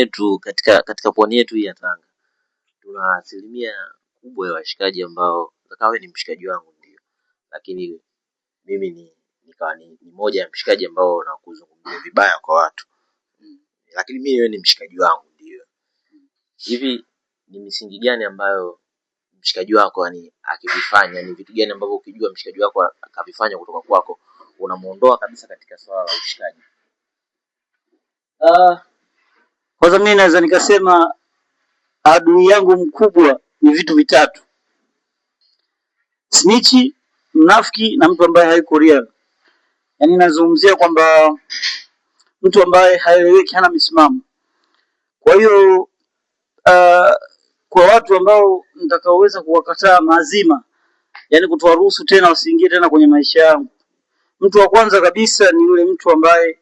yetu katika pwani yetu hii ya Tanga tuna asilimia kubwa ya washikaji ambao wewe ni mshikaji wangu ndio, lakini mimi ni moja ya mshikaji ambao nakuzungumzia vibaya kwa watu, lakini mimi wewe ni mshikaji wangu ndio. Hivi ni misingi gani ambayo mshikaji wako yani akivifanya, ni vitu gani ambavyo ukijua mshikaji wako akavifanya kutoka kwako unamuondoa kabisa katika swala la ushikaji? Kwanza mimi naweza nikasema adui yangu mkubwa ni vitu vitatu: snitchi, mnafiki na mtu ambaye hayuko real. Yaani nazungumzia kwamba mtu ambaye haeleweki, hana misimamo. Kwa hiyo kwa watu ambao nitakaoweza kuwakataa mazima, yani kutowaruhusu tena wasiingie tena kwenye maisha yangu, mtu wa kwanza kabisa ni yule mtu ambaye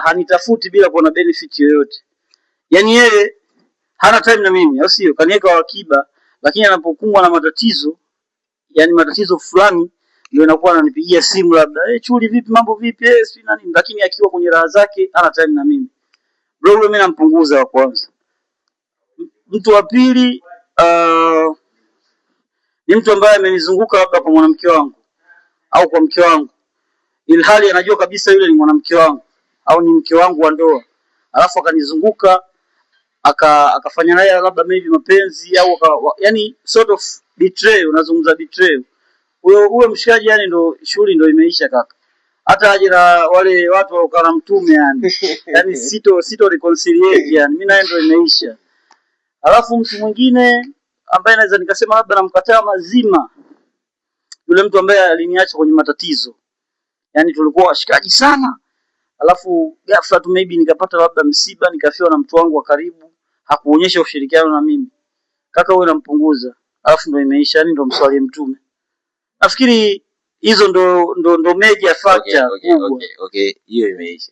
hanitafuti bila kuona benefit yoyote. Yani yeye hana time na mimi, au sio? Kaniweka akiba, lakini anapokumbwa na matatizo, yani matatizo fulani, ndio inakuwa ananipigia simu labda, Chuli vipi, mambo vipi, si nani, lakini akiwa kwenye raha zake hana time na mimi. Bro, mimi nampunguza wa kwanza. Mtu wa pili ni mtu ambaye amenizunguka labda kwa mwanamke wangu au kwa mke wangu, ilhali anajua kabisa yule ni mwanamke wangu au ni mke wangu wa ndoa, alafu akanizunguka akafanya naye labda maybe mapenzi au yani sort of betray. Unazungumza betray, huyo mshikaji, yani ndo shughuli ndo imeisha kaka. Hata aje na wale watu waliokaa na mtume yani yani sito reconciliate, yani mimi naye ndo imeisha. Alafu mtu mwingine ambaye naweza nikasema labda namkataa mazima, yule mtu ambaye aliniacha kwenye matatizo, yani tulikuwa washikaji sana, alafu ghafla tu maybe nikapata labda msiba, nikafiwa na mtu wangu wa karibu, hakuonyesha ushirikiano na mimi, kaka wewe nampunguza, alafu ndo imeisha. Yani ndo mswali mtume. Nafikiri hizo ndo major factor. Okay, hiyo imeisha.